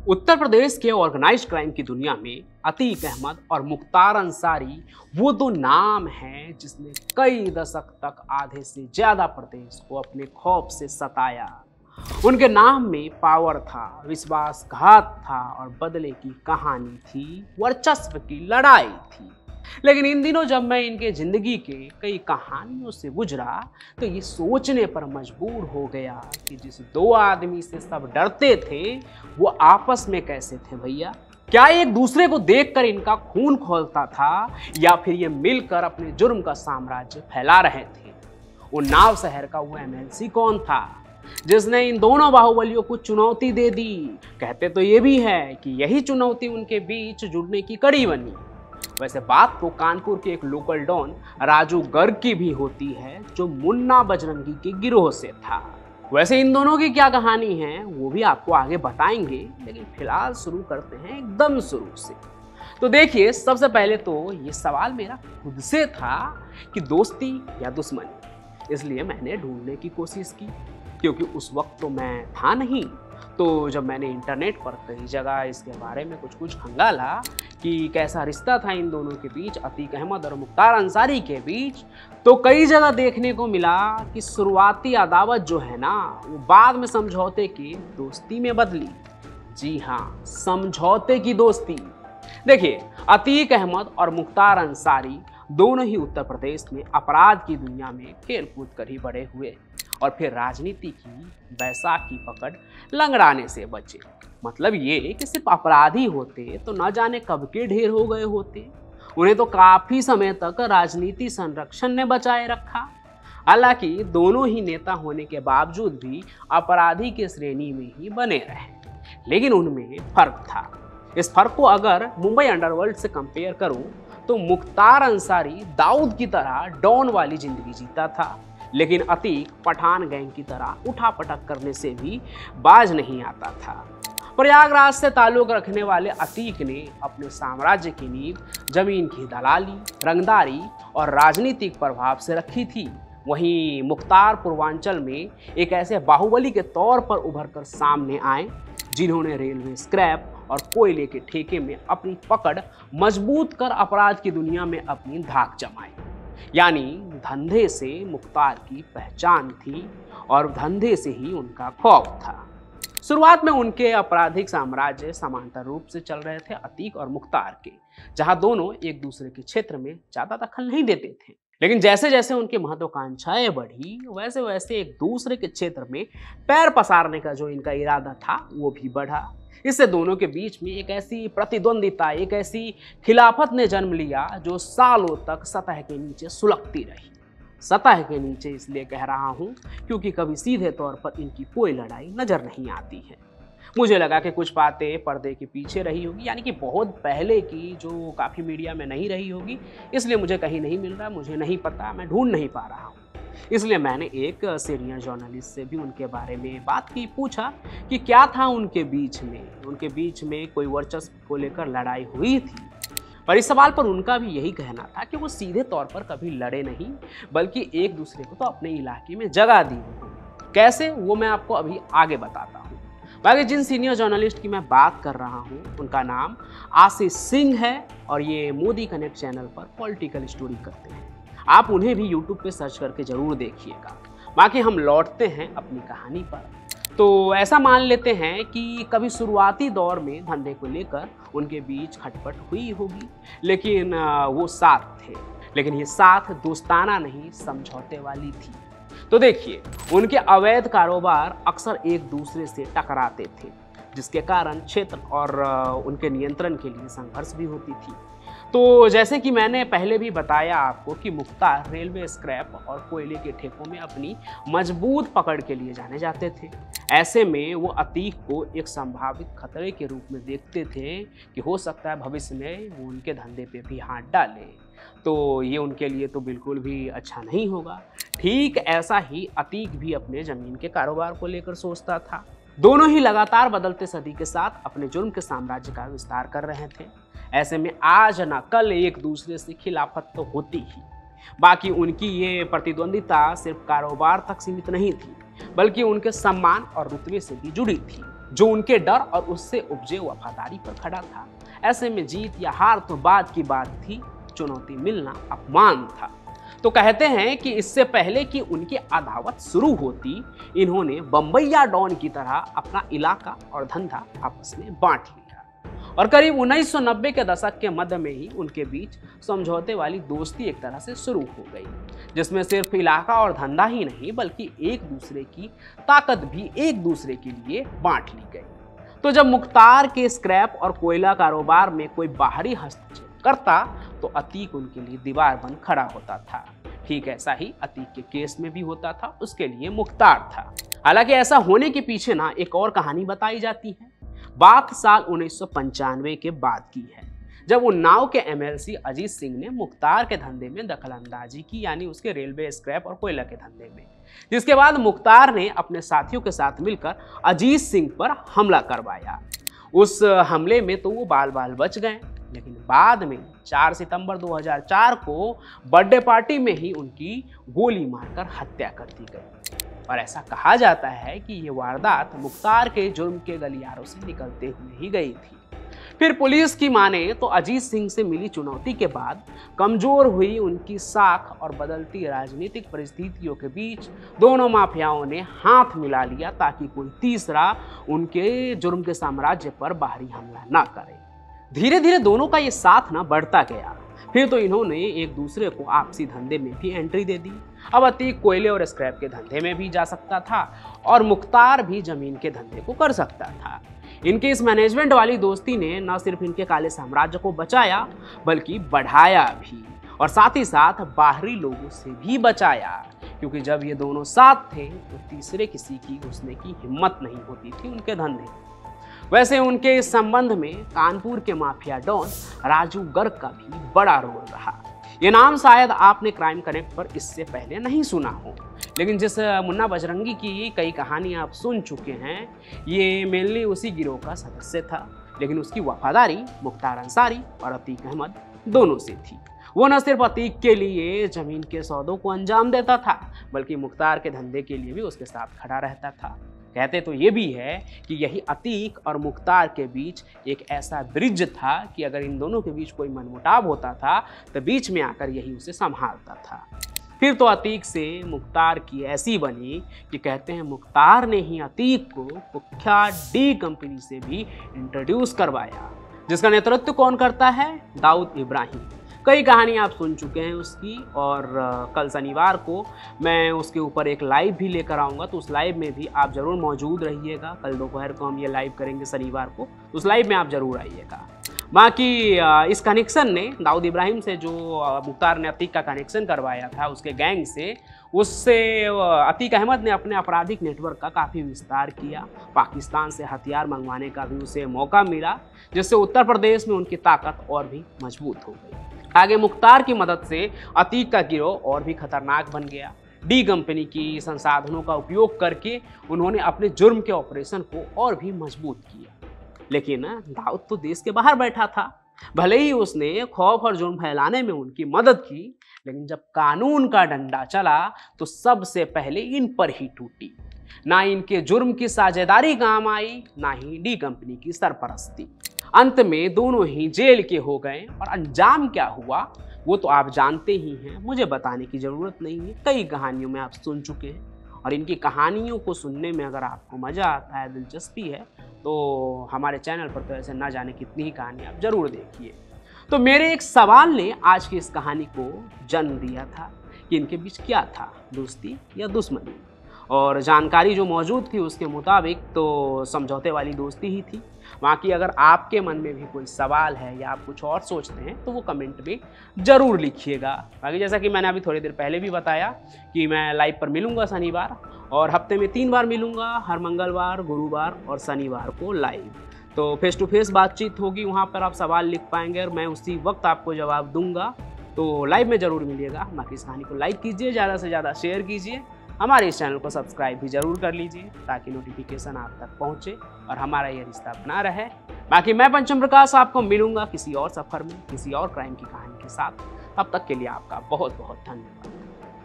उत्तर प्रदेश के organised crime की दुनिया में अतीक अहमद और मुख्तार अंसारी वो दो नाम हैं जिसने कई दशक तक आधे से ज्यादा प्रदेश को अपने खौफ से सताया। उनके नाम में पावर था, विश्वासघात था और बदले की कहानी थी, वर्चस्व की लड़ाई थी। लेकिन इन दिनों जब मैं इनके जिंदगी के कई कहानियों से गुजरा तो ये सोचने पर मजबूर हो गया कि जिस दो आदमी से सब डरते थे वो आपस में कैसे थे भैया। क्या एक दूसरे को देखकर इनका खून खौलता था या फिर ये मिलकर अपने जुर्म का साम्राज्य फैला रहे थे। उन्नाव शहर का वो एमएलसी कौन था जिसने इन दोनों बाहुबलियों को चुनौती दे दी? कहते तो ये भी है कि यही चुनौती उनके बीच जुड़ने की कड़ी बनी। वैसे बात तो कानपुर के एक लोकल डॉन राजू गर्ग की भी होती है जो मुन्ना बजरंगी के गिरोह से था। वैसे इन दोनों की क्या कहानी है वो भी आपको आगे बताएंगे, लेकिन फिलहाल शुरू करते हैं एकदम शुरू से। तो देखिए, सबसे पहले तो ये सवाल मेरा खुद से था कि दोस्ती या दुश्मनी, इसलिए मैंने ढूंढने की कोशिश की क्योंकि उस वक्त तो मैं था नहीं। तो जब मैंने इंटरनेट पर कई जगह इसके बारे में कुछ खंगाला कि कैसा रिश्ता था इन दोनों के बीच, अतीक अहमद और मुख्तार अंसारी के बीच, तो कई जगह देखने को मिला कि शुरुआती अदावत जो है ना वो बाद में समझौते की दोस्ती में बदली। जी हाँ, समझौते की दोस्ती। देखिए, अतीक अहमद और मुख्तार अंसारी दोनों ही उत्तर प्रदेश में अपराध की दुनिया में खेल कूद कर ही बड़े हुए और फिर राजनीति की बैसाखी पकड़ लंगड़ाने से बचे। मतलब ये कि सिर्फ अपराधी होते तो न जाने कब के ढेर हो गए होते। उन्हें तो काफी समय तक राजनीति संरक्षण ने बचाए रखा। हालांकि दोनों ही नेता होने के बावजूद भी अपराधी के श्रेणी में ही बने रहे, लेकिन उनमें फर्क था। इस फर्क को अगर मुंबई अंडरवर्ल्ड से कंपेयर करूं तो मुख्तार अंसारी दाऊद की तरह डॉन वाली जिंदगी जीता था, लेकिन अतीक पठान गैंग की तरह उठापटक करने से भी बाज नहीं आता था। प्रयागराज से ताल्लुक रखने वाले अतीक ने अपने साम्राज्य की नींव जमीन की दलाली, रंगदारी और राजनीतिक प्रभाव से रखी थी। वहीं मुख्तार पूर्वांचल में एक ऐसे बाहुबली के तौर पर उभर कर सामने आए जिन्होंने रेलवे स्क्रैप और कोयले के ठेके में अपनी पकड़ मजबूत कर अपराध की दुनिया में अपनी धाक जमाई। यानी धंधे से मुख्तार की पहचान थी और धंधे से ही उनका खौफ था। शुरुआत में उनके आपराधिक साम्राज्य समांतर रूप से चल रहे थे अतीक और मुख्तार के, जहां दोनों एक दूसरे के क्षेत्र में ज्यादा दखल नहीं देते थे। लेकिन जैसे जैसे उनकी महत्वाकांक्षाएं बढ़ी वैसे वैसे एक दूसरे के क्षेत्र में पैर पसारने का जो इनका इरादा था वो भी बढ़ा। इससे दोनों के बीच में एक ऐसी प्रतिद्वंदिता, एक ऐसी खिलाफत ने जन्म लिया जो सालों तक सतह के नीचे सुलगती रही। सतह के नीचे इसलिए कह रहा हूं क्योंकि कभी सीधे तौर पर इनकी कोई लड़ाई नजर नहीं आती है। मुझे लगा कि कुछ बातें पर्दे के पीछे रही होगी, यानी कि बहुत पहले की, जो काफ़ी मीडिया में नहीं रही होगी, इसलिए मुझे कहीं नहीं मिल रहा, मुझे नहीं पता, मैं ढूंढ नहीं पा रहा हूँ। इसलिए मैंने एक सीनियर जर्नलिस्ट से भी उनके बारे में बात की, पूछा कि क्या था उनके बीच में कोई वर्चस्व को लेकर लड़ाई हुई थी। पर इस सवाल पर उनका भी यही कहना था कि वो सीधे तौर पर कभी लड़े नहीं, बल्कि एक दूसरे को तो अपने इलाके में जगह दी। कैसे, वो मैं आपको अभी आगे बताता हूँ। बाकी जिन सीनियर जर्नलिस्ट की मैं बात कर रहा हूँ उनका नाम आशीष सिंह है और ये मोदी कनेक्ट चैनल पर पॉलिटिकल स्टोरी करते हैं। आप उन्हें भी यूट्यूब पे सर्च करके जरूर देखिएगा। बाकी हम लौटते हैं अपनी कहानी पर। तो ऐसा मान लेते हैं कि कभी शुरुआती दौर में धंधे को लेकर उनके बीच खटपट हुई होगी, लेकिन वो साथ थे। लेकिन ये साथ दोस्ताना नहीं, समझौते वाली थी। तो देखिए, उनके अवैध कारोबार अक्सर एक दूसरे से टकराते थे, जिसके कारण क्षेत्र और उनके नियंत्रण के लिए संघर्ष भी होती थी। तो जैसे कि मैंने पहले भी बताया आपको कि मुख्तार रेलवे स्क्रैप और कोयले के ठेकों में अपनी मजबूत पकड़ के लिए जाने जाते थे। ऐसे में वो अतीक को एक संभावित खतरे के रूप में देखते थे कि हो सकता है भविष्य में वो उनके धंधे पे भी हाथ डाले। तो ये उनके लिए तो बिल्कुल भी अच्छा नहीं होगा। ठीक ऐसा ही अतीक भी अपने जमीन के कारोबार को लेकर सोचता था। दोनों ही लगातार बदलते सदी के साथ अपने जुर्म के साम्राज्य का विस्तार कर रहे थे। ऐसे में आज न कल एक दूसरे से खिलाफत तो होती ही। बाकी उनकी ये प्रतिद्वंदिता सिर्फ कारोबार तक सीमित नहीं थी, बल्कि उनके सम्मान और रुतबे से भी जुड़ी थी। जो उनके डर और उससे उपजे वफादारी पर खड़ा था। ऐसे में जीत या हार तो बाद की बात थी, चुनौती मिलना अपमान था। तो कहते हैं कि इससे पहले कि उनकी अदावत शुरू होती, इन्होंने बम्बैया डॉन की तरह अपना इलाका और धंधा आपस में बांट लिया और करीब 1990 के दशक के मध्य में ही उनके बीच समझौते वाली दोस्ती एक तरह से शुरू हो गई, जिसमें सिर्फ इलाका और धंधा ही नहीं बल्कि एक दूसरे की ताकत भी एक दूसरे के लिए बांट ली गई। तो जब मुख्तार के स्क्रैप और कोयला कारोबार में कोई बाहरी हस्तक्षेप करता तो अतीक उनके लिए दीवार बन खड़ा होता था। ठीक ऐसा ही अतीक के केस में भी होता था, उसके लिए मुख्तार था। हालांकि ऐसा होने के पीछे ना एक और कहानी बताई जाती है। बात साल 1995 के बाद की है, जब उन्नाव के एमएलसी अजीत सिंह ने मुख्तार के धंधे में दखलंदाजी की, यानी उसके रेलवे स्क्रैप और कोयला के धंधे में, जिसके बाद मुख्तार ने अपने साथियों के साथ मिलकर अजीत सिंह पर हमला करवाया। उस हमले में तो वो बाल बाल बच गए, लेकिन बाद में 4 सितंबर 2004 को बर्थडे पार्टी में ही उनकी गोली मारकर हत्या कर दी गई। और ऐसा कहा जाता है कि ये वारदात मुख्तार के जुर्म के गलियारों से निकलते हुए ही गई थी। फिर पुलिस की माने तो अजीत सिंह से मिली चुनौती के बाद कमजोर हुई उनकी साख और बदलती राजनीतिक परिस्थितियों के बीच दोनों माफियाओं ने हाथ मिला लिया ताकि कोई तीसरा उनके जुर्म के साम्राज्य पर बाहरी हमला ना करे। धीरे धीरे दोनों का ये साथ ना बढ़ता गया। फिर तो इन्होंने एक दूसरे को आपसी धंधे में भी एंट्री दे दी। अब अतीक कोयले और स्क्रैप के धंधे में भी जा सकता था और मुख्तार भी जमीन के धंधे को कर सकता था। इनकी इस मैनेजमेंट वाली दोस्ती ने न सिर्फ इनके काले साम्राज्य को बचाया बल्कि बढ़ाया भी, और साथ ही साथ बाहरी लोगों से भी बचाया, क्योंकि जब ये दोनों साथ थे तो तीसरे किसी की घुसने की हिम्मत नहीं होती थी उनके धंधे। वैसे उनके इस संबंध में कानपुर के माफिया डॉन राजू गर्ग का भी बड़ा रोल रहा। ये नाम शायद आपने क्राइम कनेक्ट पर इससे पहले नहीं सुना हो, लेकिन जिस मुन्ना बजरंगी की कई कहानी आप सुन चुके हैं, ये मेनली उसी गिरोह का सदस्य था। लेकिन उसकी वफादारी मुख्तार अंसारी और अतीक अहमद दोनों से थी। वो न सिर्फ अतीक के लिए जमीन के सौदों को अंजाम देता था बल्कि मुख्तार के धंधे के लिए भी उसके साथ खड़ा रहता था। कहते तो ये भी है कि यही अतीक और मुख्तार के बीच एक ऐसा ब्रिज था कि अगर इन दोनों के बीच कोई मनमुटाव होता था तो बीच में आकर यही उसे संभालता था। फिर तो अतीक से मुख्तार की ऐसी बनी कि कहते हैं मुख्तार ने ही अतीक को कुख्यात डी कंपनी से भी इंट्रोड्यूस करवाया, जिसका नेतृत्व कौन करता है? दाऊद इब्राहिम। कई कहानी आप सुन चुके हैं उसकी, और कल शनिवार को मैं उसके ऊपर एक लाइव भी लेकर आऊँगा, तो उस लाइव में भी आप ज़रूर मौजूद रहिएगा। कल दोपहर को हम ये लाइव करेंगे शनिवार को, उस लाइव में आप ज़रूर आइएगा। बाकी इस कनेक्शन ने दाऊद इब्राहिम से, जो मुख्तार ने अतीक का कनेक्शन करवाया था उसके गैंग से, उससे अतीक अहमद ने अपने आपराधिक नेटवर्क का काफ़ी विस्तार किया। पाकिस्तान से हथियार मंगवाने का भी उसे मौका मिला, जिससे उत्तर प्रदेश में उनकी ताकत और भी मजबूत हो गई। आगे मुख्तार की मदद से अतीक का गिरोह और भी खतरनाक बन गया। डी कंपनी की संसाधनों का उपयोग करके उन्होंने अपने जुर्म के ऑपरेशन को और भी मजबूत किया। लेकिन दाऊद तो देश के बाहर बैठा था। भले ही उसने खौफ और जुर्म फैलाने में उनकी मदद की, लेकिन जब कानून का डंडा चला तो सबसे पहले इन पर ही टूटी। ना इनके जुर्म की साझेदारी काम आई, ना ही डी कंपनी की सरपरस्ती। अंत में दोनों ही जेल के हो गए, और अंजाम क्या हुआ वो तो आप जानते ही हैं, मुझे बताने की ज़रूरत नहीं है। कई कहानियों में आप सुन चुके हैं, और इनकी कहानियों को सुनने में अगर आपको मज़ा आता है, दिलचस्पी है, तो हमारे चैनल पर तो ऐसे ना जाने कितनी ही कहानी आप ज़रूर देखिए। तो मेरे एक सवाल ने आज की इस कहानी को जन्म दिया था कि इनके बीच क्या था, दोस्ती या दुश्मनी। और जानकारी जो मौजूद थी उसके मुताबिक तो समझौते वाली दोस्ती ही थी। बाकी अगर आपके मन में भी कोई सवाल है या आप कुछ और सोचते हैं तो वो कमेंट में ज़रूर लिखिएगा। बाकी जैसा कि मैंने अभी थोड़ी देर पहले भी बताया कि मैं लाइव पर मिलूँगा शनिवार, और हफ्ते में 3 बार मिलूँगा, हर मंगलवार, गुरुवार और शनिवार को लाइव। तो फेस टू फेस बातचीत होगी, वहाँ पर आप सवाल लिख पाएंगे और मैं उसी वक्त आपको जवाब दूंगा। तो लाइव में ज़रूर मिलिएगा। बाकी इस कहानी को लाइक कीजिए, ज़्यादा से ज़्यादा शेयर कीजिए, हमारे इस चैनल को सब्सक्राइब भी जरूर कर लीजिए ताकि नोटिफिकेशन आप तक पहुंचे और हमारा ये रिश्ता बना रहे। बाकी मैं पंचम प्रकाश आपको मिलूंगा किसी और सफ़र में, किसी और क्राइम की कहानी के साथ। तब तक के लिए आपका बहुत बहुत धन्यवाद।